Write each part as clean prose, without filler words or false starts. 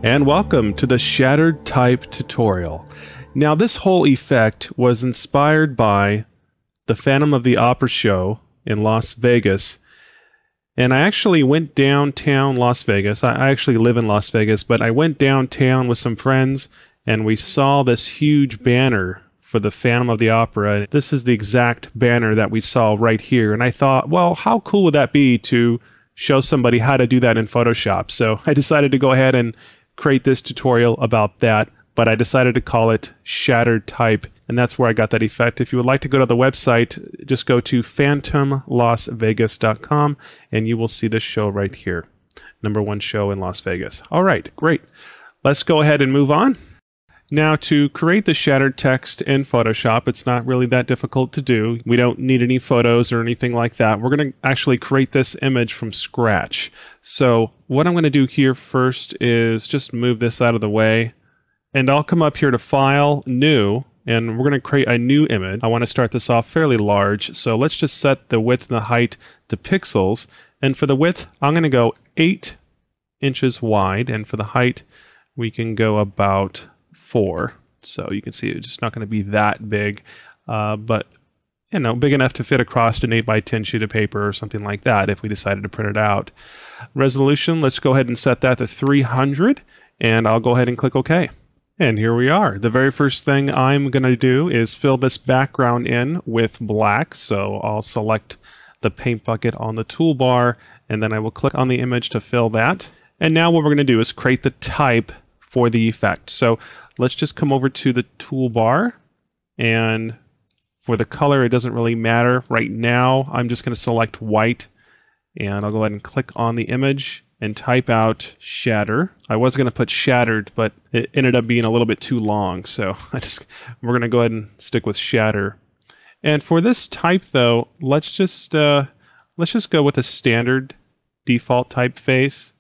and welcome to the Shattered Type tutorial. Now this whole effect was inspired by the Phantom of the Opera show in Las Vegas, and I actually went downtown Las Vegas. I actually live in Las Vegas, but I went downtown with some friends and we saw this huge banner for the Phantom of the Opera. This is the exact banner that we saw right here, and I thought, well, how cool would that be to show somebody how to do that in Photoshop? So I decided to go ahead and create this tutorial about that, but I decided to call it Shattered Type, and that's where I got that effect. If you would like to go to the website, just go to phantomlasvegas.com and you will see this show right here. #1 show in Las Vegas. All right, great. Let's go ahead and move on. Now, to create the shattered text in Photoshop, it's not really that difficult to do. We don't need any photos or anything like that. We're going to actually create this image from scratch. So what I'm going to do here first is just move this out of the way. And I'll come up here to File, New, and we're going to create a new image. I want to start this off fairly large. So let's just set the width and the height to pixels. And for the width, I'm going to go 8 inches wide. And for the height, we can go about 4. So you can see it's just not going to be that big, but you know, big enough to fit across an 8x10 sheet of paper or something like that if we decided to print it out. Resolution, let's go ahead and set that to 300, and I'll go ahead and click OK. And here we are. The very first thing I'm going to do is fill this background in with black. So I'll select the paint bucket on the toolbar, and then I will click on the image to fill that. And now what we're going to do is create the type for the effect. So let's just come over to the toolbar, and for the color it doesn't really matter right now. I'm just going to select white, and I'll go ahead and click on the image and type out shatter. I was going to put shattered, but it ended up being a little bit too long, so we're going to go ahead and stick with shatter. And for this type though, let's just go with a standard default typeface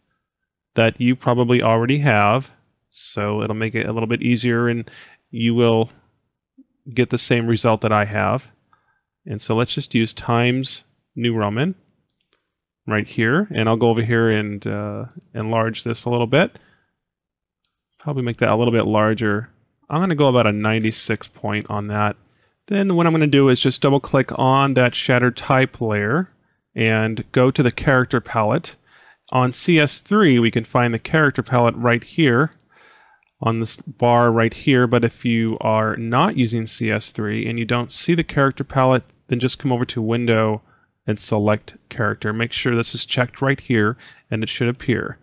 that you probably already have. So it'll make it a little bit easier and you will get the same result that I have. And so let's just use Times New Roman right here. And I'll go over here and enlarge this a little bit. Probably make that a little bit larger. I'm going to go about a 96 point on that. Then what I'm going to do is just double click on that shattered type layer and go to the character palette. On CS3 we can find the character palette right here on this bar right here, but if you are not using CS3 and you don't see the character palette, then just come over to Window and select Character. Make sure this is checked right here and it should appear.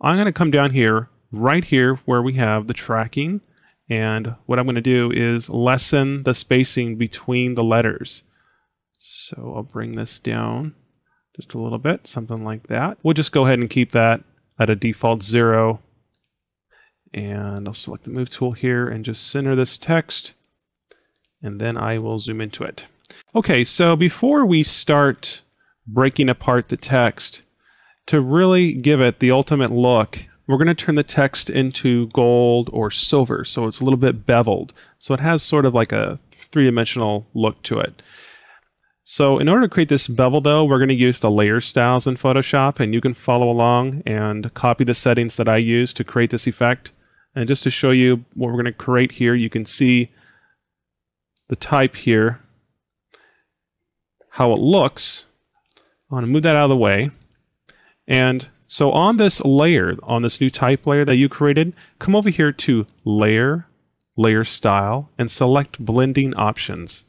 I'm going to come down here, right here where we have the tracking, and what I'm going to do is lessen the spacing between the letters. So I'll bring this down just a little bit, something like that. We'll just go ahead and keep that at a default 0. And I'll select the move tool here and just center this text, and then I will zoom into it. Okay, so before we start breaking apart the text, to really give it the ultimate look, we're going to turn the text into gold or silver, so it's a little bit beveled. So it has sort of like a three-dimensional look to it. So in order to create this bevel though, we're going to use the layer styles in Photoshop, and you can follow along and copy the settings that I use to create this effect. And just to show you what we're going to create here, you can see the type here, how it looks. I want to move that out of the way. And so on this layer, on this new type layer that you created, come over here to Layer, Layer Style, and select Blending Options.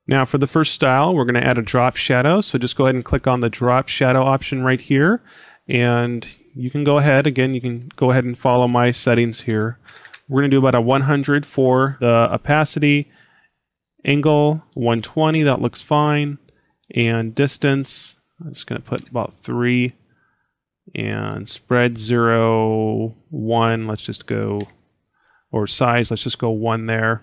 Now for the first style, we're going to add a drop shadow. So just go ahead and click on the drop shadow option right here. And you can go ahead, again, you can go ahead and follow my settings here. We're going to do about a 100 for the opacity, angle 120, that looks fine, and distance, I'm just going to put about 3, and spread 0, 1, let's just go, or size, let's just go 1 there,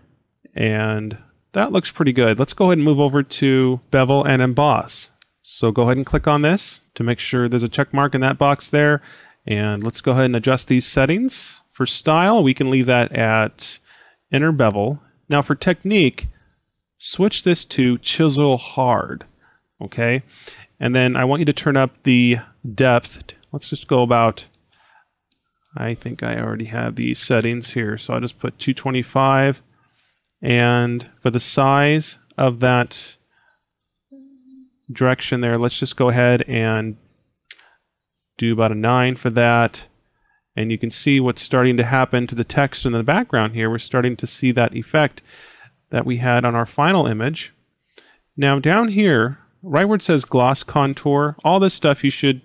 and that looks pretty good. Let's go ahead and move over to bevel and emboss. So go ahead and click on this to make sure there's a check mark in that box there. And let's go ahead and adjust these settings. For style, we can leave that at inner bevel. Now for technique, switch this to chisel hard, okay? And then I want you to turn up the depth. Let's just go about I think I already have these settings here, so I'll just put 225. And for the size of that direction there, let's just go ahead and do about a 9 for that. And you can see what's starting to happen to the text in the background here. We're starting to see that effect that we had on our final image. Now down here, right where it says gloss contour, all this stuff you should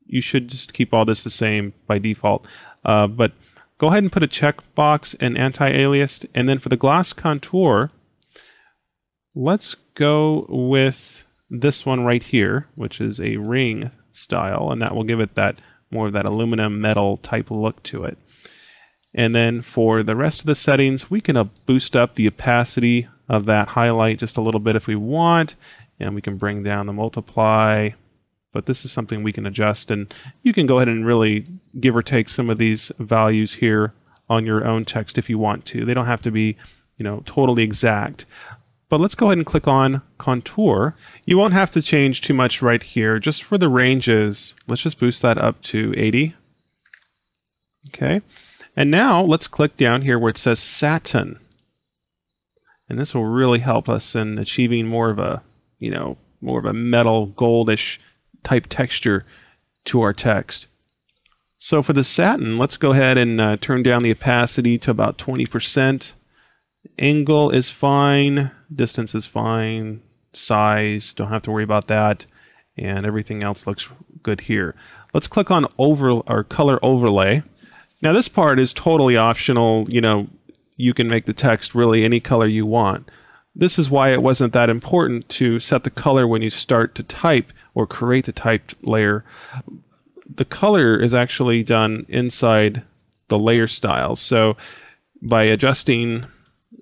just keep all this the same by default. But go ahead and put a checkbox and anti-alias, and then for the gloss contour, let's go with this one right here, which is a ring style, and that will give it that more of that aluminum metal type look to it. And then for the rest of the settings, we can boost up the opacity of that highlight just a little bit if we want, and we can bring down the multiply. But this is something we can adjust, and you can go ahead and really give or take some of these values here on your own text if you want to. They don't have to be, totally exact. But let's go ahead and click on contour. You won't have to change too much right here. Just for the ranges, let's just boost that up to 80. Okay. And now let's click down here where it says satin. And this will really help us in achieving more of a, more of a metal goldish type texture to our text. So for the satin, let's go ahead and turn down the opacity to about 20%. Angle is fine, distance is fine, size, don't have to worry about that, and everything else looks good here. Let's click on color overlay. Now this part is totally optional. You can make the text really any color you want. This is why it wasn't that important to set the color when you start to type or create the typed layer. The color is actually done inside the layer style. So by adjusting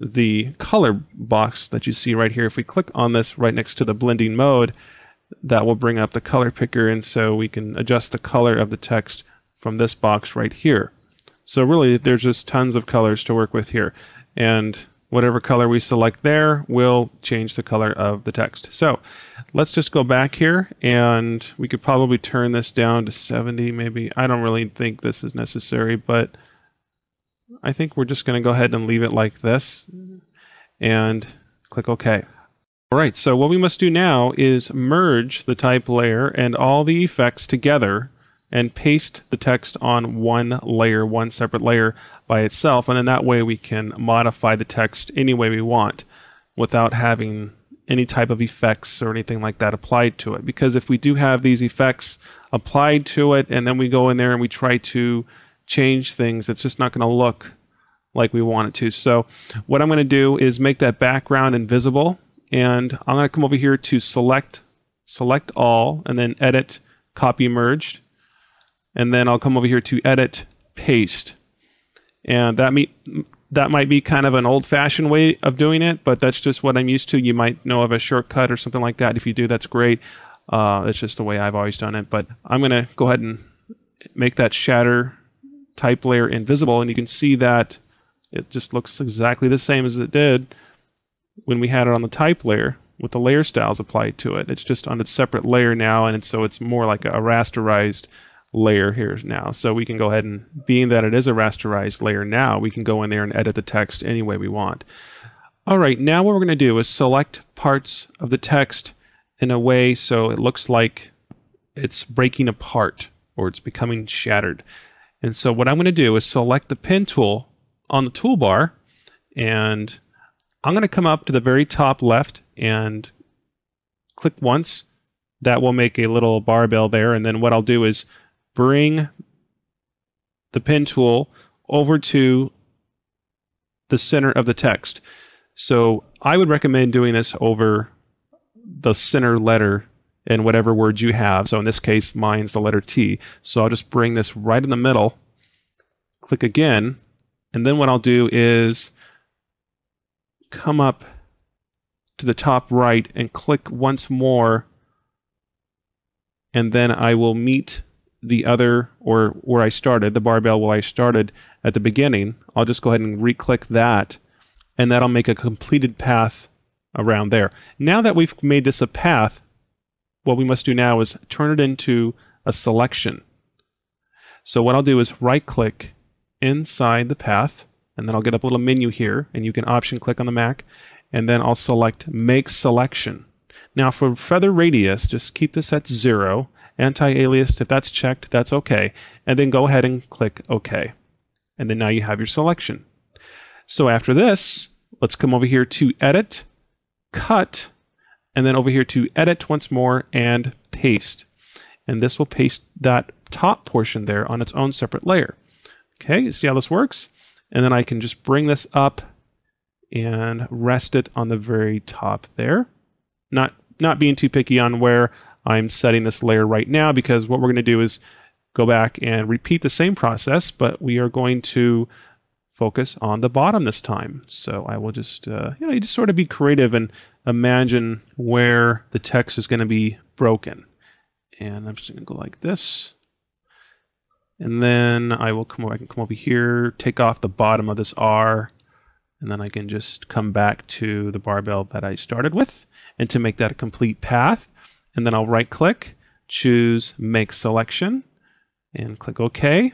the color box that you see right here, if we click on this right next to the blending mode, that will bring up the color picker, and so we can adjust the color of the text from this box right here. So really there's just tons of colors to work with here, and whatever color we select there will change the color of the text. So let's just go back here, and we could probably turn this down to 70 maybe. I don't really think this is necessary, but I think we're just going to go ahead and leave it like this and click OK. All right, so what we must do now is merge the type layer and all the effects together and paste the text on one layer, one separate layer by itself, and then that way we can modify the text any way we want without having any type of effects or anything like that applied to it. Because if we do have these effects applied to it and then we go in there and we try to change things, it's just not going to look like we want it to. So what I'm going to do is make that background invisible, and I'm going to come over here to select all, and then edit, copy merged, and then I'll come over here to edit, paste. And that might be kind of an old-fashioned way of doing it, but that's just what I'm used to. You might know of a shortcut or something like that. If you do, that's great. It's just the way I've always done it. But I'm going to go ahead and make that shatter type layer invisible, and you can see that it just looks exactly the same as it did when we had it on the type layer with the layer styles applied to it. It's just on a separate layer now, and so it's more like a rasterized layer here now. So we can go ahead and, being that it is a rasterized layer now, we can go in there and edit the text any way we want. All right, now what we're going to do is select parts of the text in a way so it looks like it's breaking apart or it's becoming shattered. And so what I'm going to do is select the pen tool on the toolbar, and I'm going to come up to the very top left and click once. That will make a little barbell there, and then what I'll do is bring the pen tool over to the center of the text. So I would recommend doing this over the center letter in whatever word you have. So in this case, mine's the letter T. So I'll just bring this right in the middle, click again, and then what I'll do is come up to the top right and click once more, and then I will meet the other, or where I started, the barbell where I started at the beginning. I'll just go ahead and re-click that, and that'll make a completed path around there. Now that we've made this a path, what we must do now is turn it into a selection. So what I'll do is right click inside the path, and then I'll get up a little menu here, and you can option click on the Mac, and then I'll select Make Selection. Now for feather radius, just keep this at 0. Anti-aliased, if that's checked, that's okay. And then go ahead and click OK. And then now you have your selection. So after this, let's come over here to Edit, Cut, and then over here to Edit once more and Paste. And this will paste that top portion there on its own separate layer. Okay, you see how this works? And then I can just bring this up and rest it on the very top there. Not being too picky on where I'm setting this layer right now, because what we're going to do is go back and repeat the same process, but we are going to focus on the bottom this time. So I will just, you just sort of be creative and imagine where the text is going to be broken. And I'm just going to go like this. And then I can come over here, take off the bottom of this R, and then I can just come back to the barbell that I started with, and to make that a complete path. And then I'll right click, choose Make Selection, and click OK.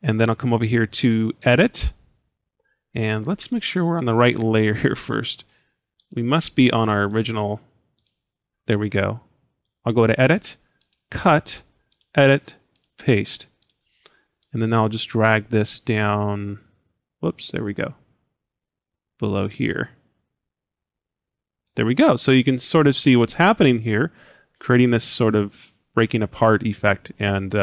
And then I'll come over here to Edit. And let's make sure we're on the right layer here first. We must be on our original. There we go. I'll go to Edit, Cut, Edit, Paste. And then I'll just drag this down. Whoops, there we go. Below here. There we go. So you can sort of see what's happening here, creating this sort of breaking apart effect. And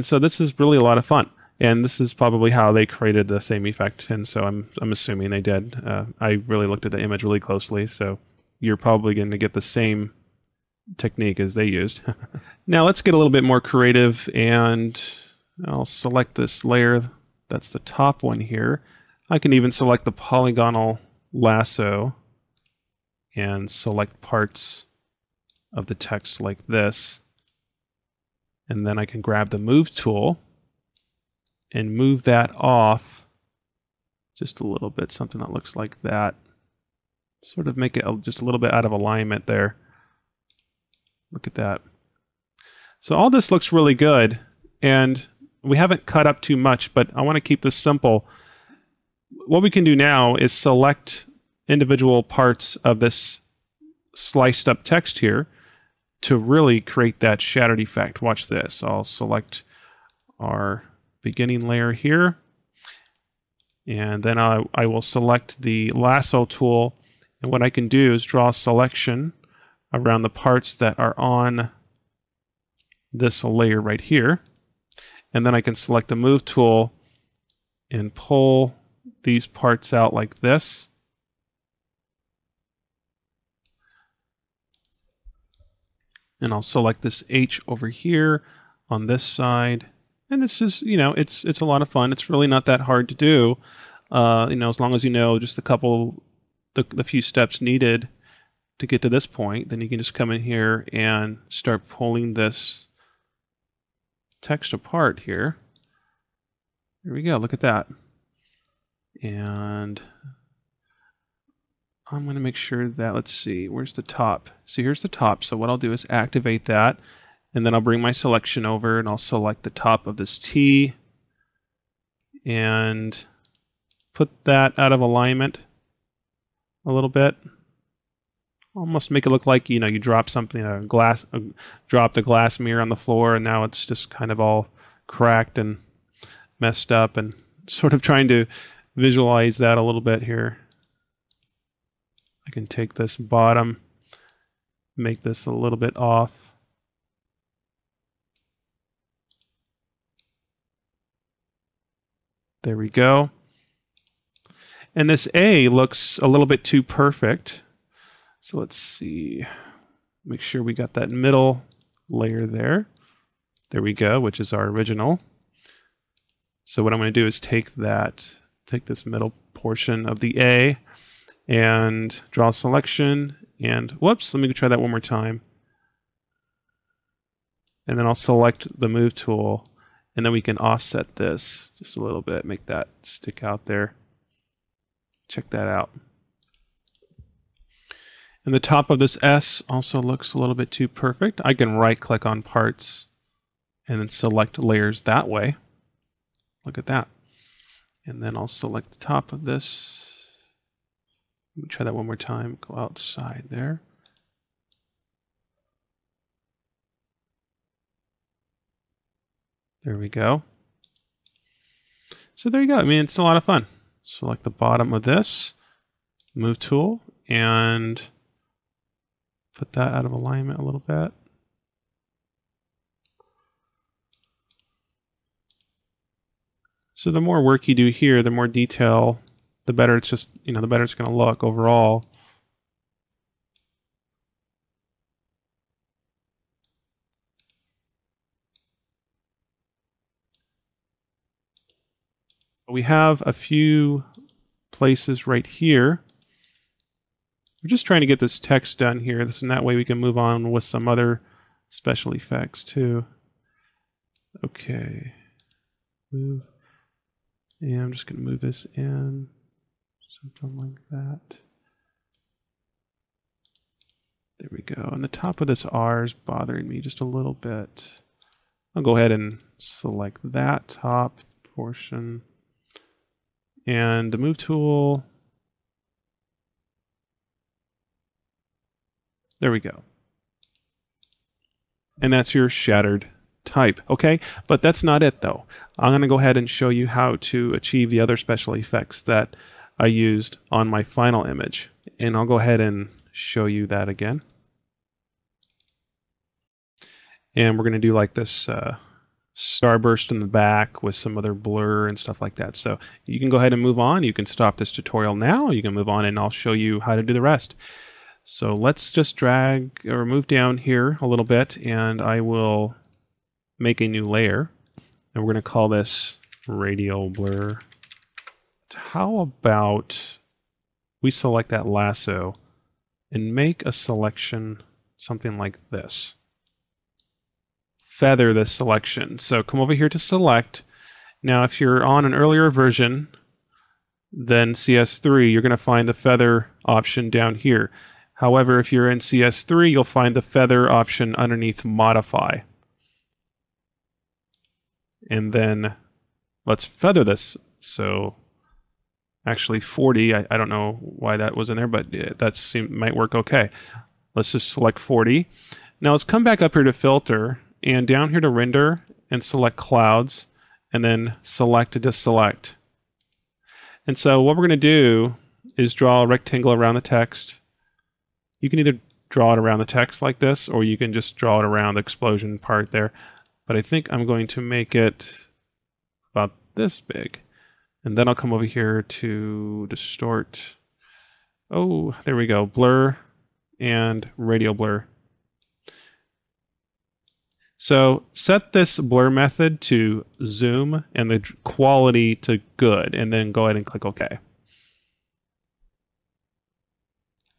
so this is really a lot of fun. And this is probably how they created the same effect. And so I'm assuming they did. I really looked at the image really closely. So you're probably going to get the same technique as they used. Now let's get a little bit more creative, and I'll select this layer. That's the top one here. I can even select the polygonal lasso and select parts of the text like this. And then I can grab the Move tool and move that off just a little bit, something that looks like that. Sort of make it just a little bit out of alignment there. Look at that. So all this looks really good, and we haven't cut up too much, but I want to keep this simple. What we can do now is select individual parts of this sliced up text here to really create that shattered effect. Watch this. I'll select our beginning layer here, and then I will select the lasso tool, and what I can do is draw a selection around the parts that are on this layer right here, and then I can select the Move tool and pull these parts out like this. And I'll select this H over here on this side. And this is, it's a lot of fun. It's really not that hard to do. As long as you know just the few steps needed to get to this point, then you can just come in here and start pulling this text apart here. Here we go. Look at that. And I'm going to make sure that, let's see, where's the top? So here's the top. So what I'll do is activate that, and then I'll bring my selection over and I'll select the top of this T and put that out of alignment a little bit. Almost make it look like, you drop something, drop the glass mirror on the floor, and now it's just kind of all cracked and messed up, and sort of trying to visualize that a little bit here. I can take this bottom, make this a little bit off. There we go. And this A looks a little bit too perfect. So let's see. Make sure we got that middle layer there. There we go, which is our original. So what I'm going to do is take this middle portion of the A and draw a selection, and whoops, let me try that one more time. And then I'll select the Move tool, and then we can offset this just a little bit, make that stick out there. Check that out. And the top of this S also looks a little bit too perfect. I can right click on parts and then select layers that way. Look at that. And then I'll select the top of this. Let me try that one more time. Go outside there. There we go. So there you go. I mean, it's a lot of fun. Select the bottom of this, move tool, and put that out of alignment a little bit. So the more work you do here, the more detail, the better it's just, the better it's going to look overall. We have a few places right here. We're just trying to get this text done here. And that way we can move on with some other special effects too. Okay. Move. And I'm just going to move this in. Something like that. There we go. And the top of this R is bothering me just a little bit. I'll go ahead and select that top portion. And the move tool. There we go. And that's your shattered type. Okay, but that's not it though. I'm going to go ahead and show you how to achieve the other special effects that I used on my final image. And I'll go ahead and show you that again. And we're going to do like this starburst in the back with some other blur and stuff like that. So you can go ahead and move on. You can stop this tutorial now. You can move on and I'll show you how to do the rest. So let's just drag or move down here a little bit and I will make a new layer. And we're going to call this Radial Blur. How about we select that lasso and make a selection something like this. Feather this selection. So come over here to select. Now if you're on an earlier version than CS3, you're going to find the feather option down here. However, if you're in CS3, you'll find the feather option underneath modify. And then let's feather this. So actually 40, I don't know why that was in there, but that might work okay. Let's just select 40. Now let's come back up here to filter and down here to render and select clouds and then select to deselect. And so what we're going to do is draw a rectangle around the text. You can either draw it around the text like this or you can just draw it around the explosion part there. But I think I'm going to make it about this big. And then I'll come over here to distort. Oh, there we go. Blur and radial blur. So set this blur method to zoom and the quality to good, and then go ahead and click OK.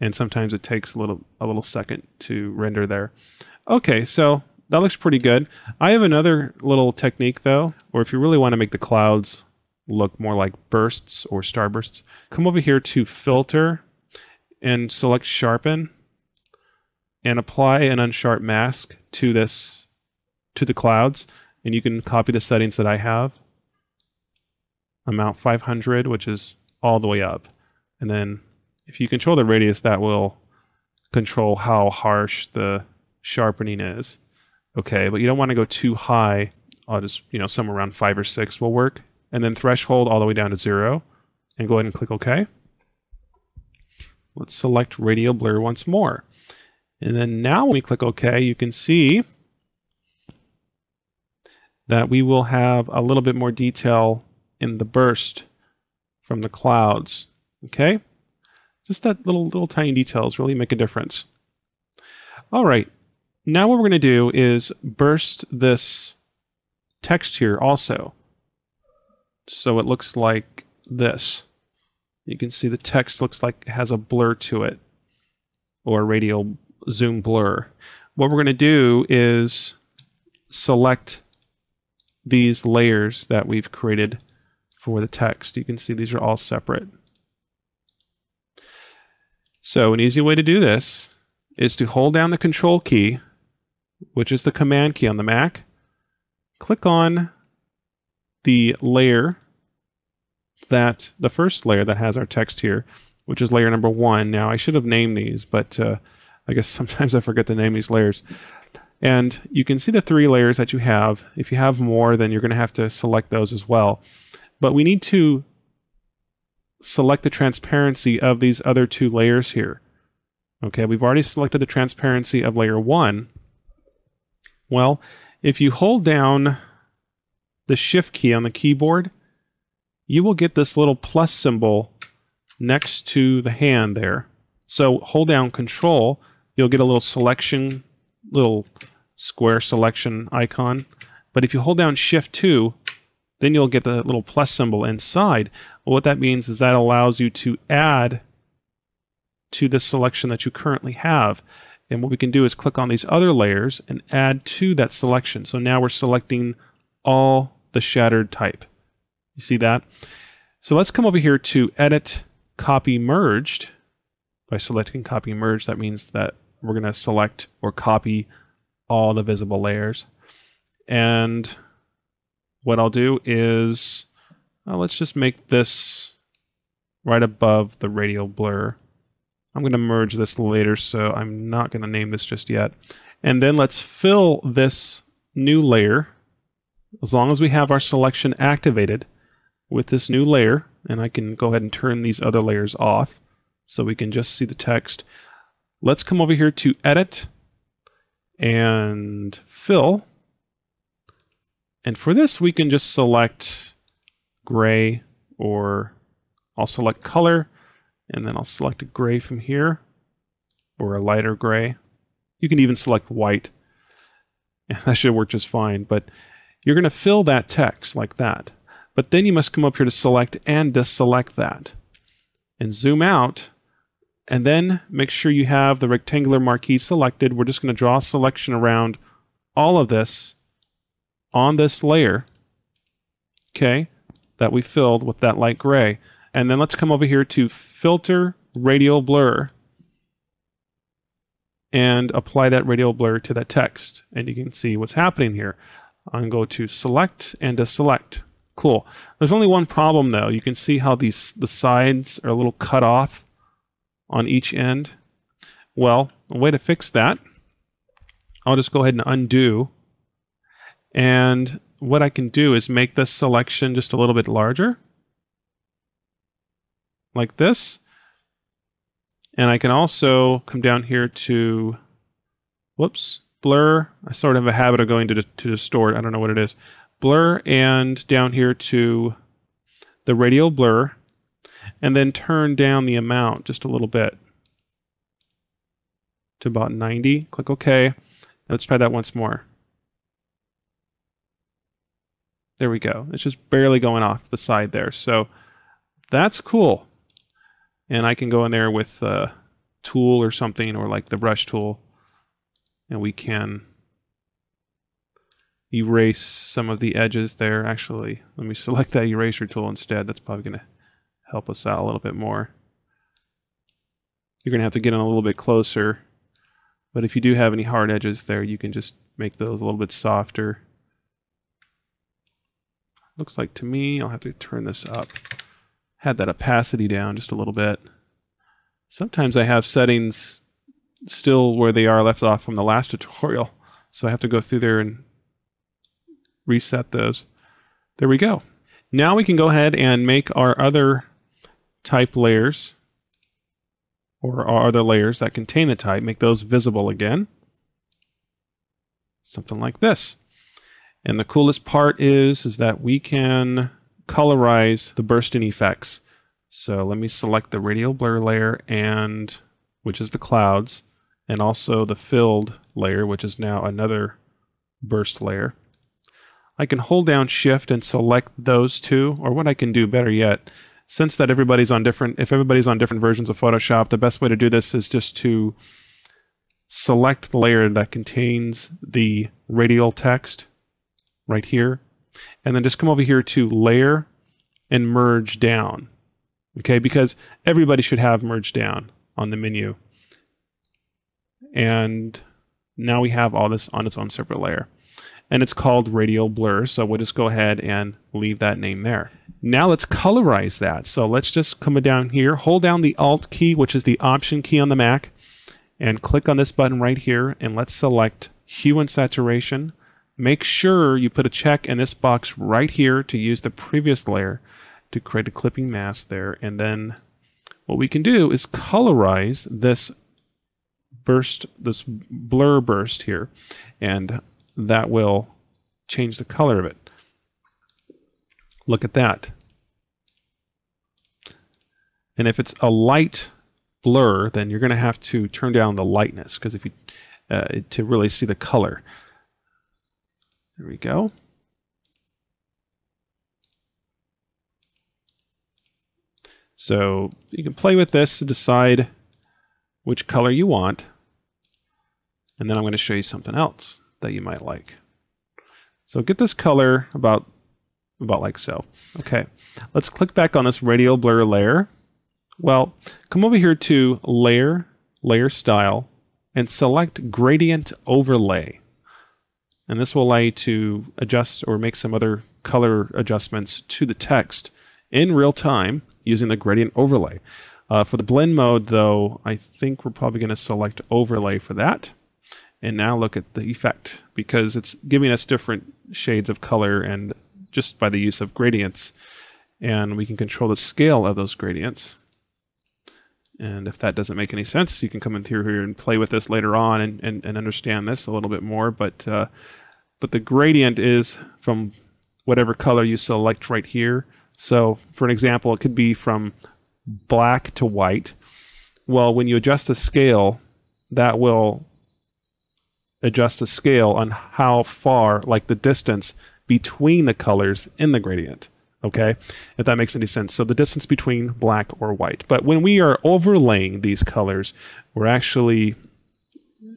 And sometimes it takes a little second to render there. Okay, so that looks pretty good. I have another little technique though, or if you really want to make the clouds look more like bursts or starbursts, come over here to filter and select sharpen and apply an Unsharp Mask to the clouds, and you can copy the settings that I have. Amount 500, which is all the way up. And then if you control the radius, that will control how harsh the sharpening is. Okay, but you don't want to go too high. I'll just, somewhere around 5 or 6 will work. And then threshold all the way down to 0. And go ahead and click OK. Let's select Radial Blur once more. And then now when we click OK, you can see that we will have a little bit more detail in the burst from the clouds. Okay? Just that little tiny details really make a difference. All right. Now what we're going to do is burst this text here also. So it looks like this. You can see the text looks like it has a blur to it, or radial zoom blur. What we're going to do is select these layers that we've created for the text. You can see these are all separate. So an easy way to do this is to hold down the Control key, which is the Command key on the Mac, click on the layer the first layer that has our text here, which is layer number 1. Now I should have named these, but I guess sometimes I forget to name these layers. And you can see the 3 layers that you have. If you have more, then you're going to have to select those as well. But we need to select the transparency of these other 2 layers here. Okay, we've already selected the transparency of layer 1. Well, if you hold down the Shift key on the keyboard, you will get this little plus symbol next to the hand there. So hold down Control, you'll get a little selection, little square selection icon. But if you hold down Shift 2, then you'll get the little plus symbol inside. Well, what that means is that allows you to add to the selection that you currently have. And what we can do is click on these other layers and add to that selection. So now we're selecting all the shattered type. You see that? So let's come over here to Edit Copy Merged. By selecting Copy Merged, that means that we're going to select or copy all the visible layers. And what I'll do is, let's just make this right above the Radial Blur. I'm going to merge this later, so I'm not going to name this just yet. And then let's fill this new layer, as long as we have our selection activated, with this new layer. And I can go ahead and turn these other layers off so we can just see the text. Let's come over here to Edit and Fill. And for this, we can just select gray, or I'll select color, and then I'll select a gray from here, or a lighter gray. You can even select white, and that should work just fine. But you're going to fill that text like that. But then you must come up here to select and deselect that. And zoom out, and then make sure you have the rectangular marquee selected. We're just going to draw a selection around all of this on this layer, okay, that we filled with that light gray. And then let's come over here to Filter Radial Blur and apply that radial blur to that text. And you can see what's happening here. I'm going to go to Select and Deselect. Cool. There's only one problem though. You can see how the sides are a little cut off on each end. Well, a way to fix that, I'll just go ahead and undo. And what I can do is make this selection just a little bit larger, like this. And I can also come down here to, whoops, blur. I sort of have a habit of going to distort. I don't know what it is. Blur, and down here to the radial blur, and then turn down the amount just a little bit to about 90. Click OK. Let's try that once more. There we go. It's just barely going off the side there. So that's cool. And I can go in there with a tool or something, or like the brush tool, and we can erase some of the edges there. Actually, let me select that eraser tool instead. That's probably going to help us out a little bit more. You're going to have to get in a little bit closer, but if you do have any hard edges there, you can just make those a little bit softer. Looks like to me, I'll have to turn this up. Had that opacity down just a little bit. Sometimes I have settings still where they are left off from the last tutorial, so I have to go through there and reset those. There we go. Now we can go ahead and make our other type layers, or our other layers that contain the type, make those visible again. Something like this. And the coolest part is that we can colorize the bursting effects. So let me select the radial blur layer, and which is the clouds, and also the filled layer, which is now another burst layer. I can hold down Shift and select those two, or what I can do better yet, since that if everybody's on different versions of Photoshop, the best way to do this is just to select the layer that contains the radial text right here, and then just come over here to Layer and Merge Down. Okay, because everybody should have Merge Down on the menu. And now we have all this on its own separate layer. and it's called Radial Blur, so we'll just go ahead and leave that name there. Now let's colorize that. So let's just come down here, hold down the Alt key, which is the Option key on the Mac, and click on this button right here, and let's select Hue and Saturation. Make sure you put a check in this box right here to use the previous layer to create a clipping mask there, and then what we can do is colorize this burst, this blur burst here, and that will change the color of it. Look at that. And if it's a light blur, then you're going to have to turn down the lightness, because if you to really see the color. There we go. So you can play with this to decide which color you want, and then I'm going to show you something else that you might like. So get this color about like so. Okay, let's click back on this Radial Blur layer. Well, come over here to Layer, Layer Style, and select Gradient Overlay. And this will allow you to adjust or make some other color adjustments to the text in real time using the Gradient Overlay. For the blend mode, though, I think we're probably going to select Overlay for that. And now look at the effect, because it's giving us different shades of color and just by the use of gradients. And we can control the scale of those gradients. And if that doesn't make any sense, you can come in through here and play with this later on and understand this a little bit more. But the gradient is from whatever color you select right here. So for an example, it could be from black to white. Well, when you adjust the scale, that will adjust the scale on how far, like the distance between the colors in the gradient. Okay, if that makes any sense. So the distance between black or white. But when we are overlaying these colors, we're actually,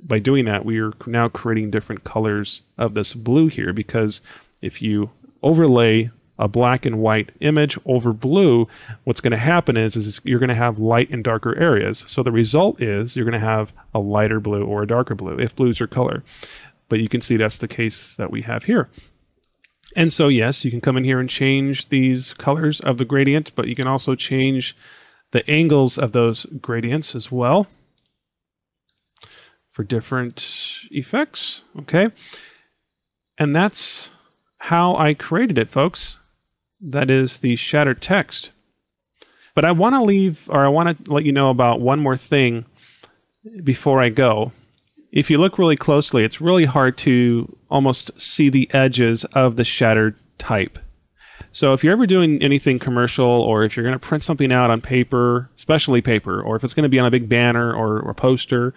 by doing that, we are now creating different colors of this blue here, because if you overlay a black and white image over blue, what's going to happen is you're going to have light and darker areas. So the result is you're going to have a lighter blue or a darker blue, if blue is your color. But you can see that's the case that we have here. And so yes, you can come in here and change these colors of the gradient, but you can also change the angles of those gradients as well for different effects. Okay, and that's how I created it, folks. That is the shatter text. But I want to let you know about one more thing before I go. If you look really closely, it's really hard to almost see the edges of the shattered type. So if you're ever doing anything commercial, or if you're going to print something out on paper, especially paper, or if it's going to be on a big banner or a poster,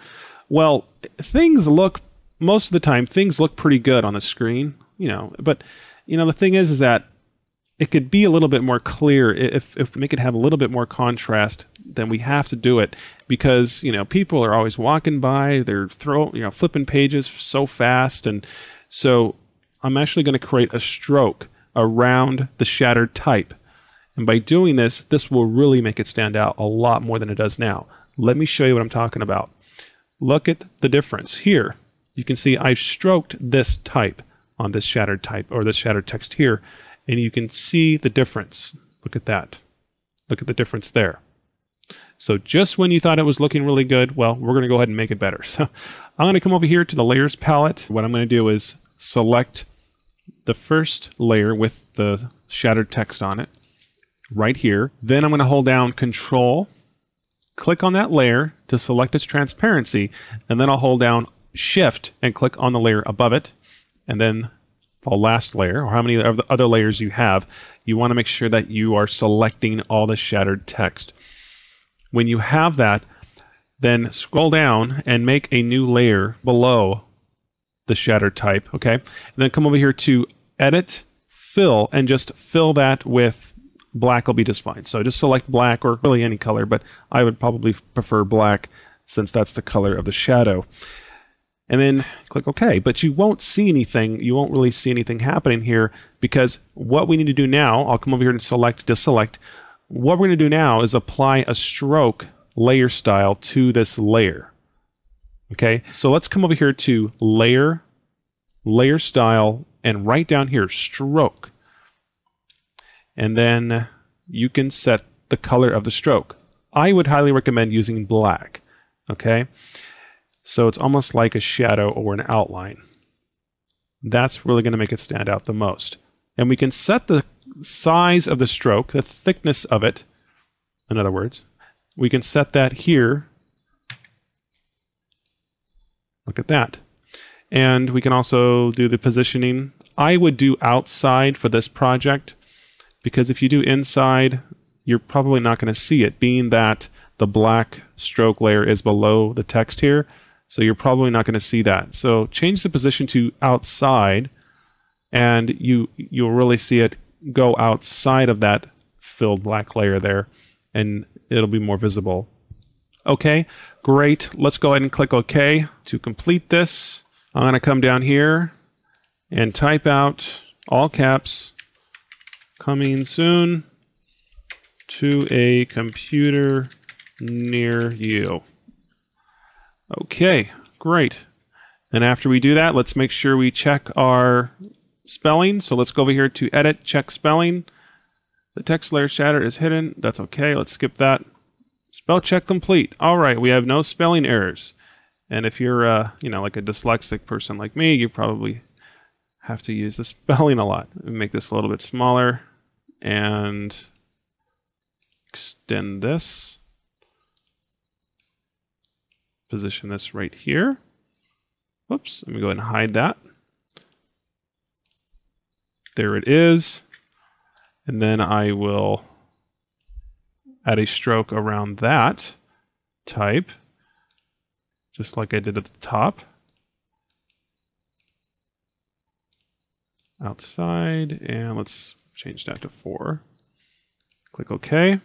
well, most of the time, things look pretty good on the screen, but the thing is that it could be a little bit more clear if we make it have a little bit more contrast. Then we have to do it, because people are always walking by, they're flipping pages so fast, and so I'm actually going to create a stroke around the shattered type, and by doing this will really make it stand out a lot more than it does now. Let me show you what I'm talking about. Look at the difference here. You can see I've stroked this type on this shattered type, or this shattered text here, and you can see the difference. Look at that. Look at the difference there. So just when you thought it was looking really good, well, we're going to go ahead and make it better. So I'm going to come over here to the layers palette. What I'm going to do is select the first layer with the shattered text on it right here. Then I'm going to hold down Control, click on that layer to select its transparency, and then I'll hold down Shift and click on the layer above it, and then the last layer, or how many of the other layers you have, you want to make sure that you are selecting all the shattered text. When you have that, then scroll down and make a new layer below the shattered type, okay? And then come over here to Edit, Fill, and just fill that with black will be just fine. So just select black, or really any color, but I would probably prefer black since that's the color of the shadow. And then click OK. But you won't see anything. You won't really see anything happening here, because what we need to do now, I'll come over here and deselect. What we're going to do now is apply a stroke layer style to this layer. Okay, so let's come over here to Layer, layer style, and right down here, stroke. And then you can set the color of the stroke. I would highly recommend using black. Okay? So it's almost like a shadow or an outline. That's really going to make it stand out the most. And we can set the size of the stroke, the thickness of it, in other words. We can set that here. Look at that. And we can also do the positioning. I would do outside for this project, because if you do inside, you're probably not going to see it, being that the black stroke layer is below the text here. So you're probably not going to see that. So change the position to outside, and you'll really see it go outside of that filled black layer there, and it'll be more visible. Okay, great. Let's go ahead and click OK to complete this. I'm going to come down here and type out all caps, coming soon to a computer near you. Okay, great. And after we do that, let's make sure we check our spelling. So let's go over here to Edit, Check Spelling. The text layer shatter is hidden. That's okay. Let's skip that. Spell check complete. All right, we have no spelling errors. And if you're, like a dyslexic person like me, you probably have to use the spelling a lot. Make this a little bit smaller and extend this. Position this right here. Whoops, let me go ahead and hide that. There it is. And then I will add a stroke around that type, just like I did at the top. Outside, and let's change that to 4. Click OK.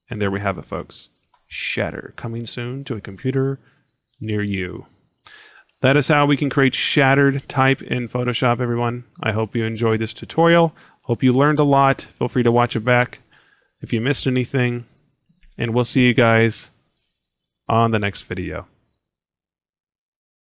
And there we have it, folks. Shatter, coming soon to a computer near you. That is how we can create shattered type in Photoshop, everyone. I hope you enjoyed this tutorial. Hope you learned a lot. Feel free to watch it back if you missed anything. And we'll see you guys on the next video.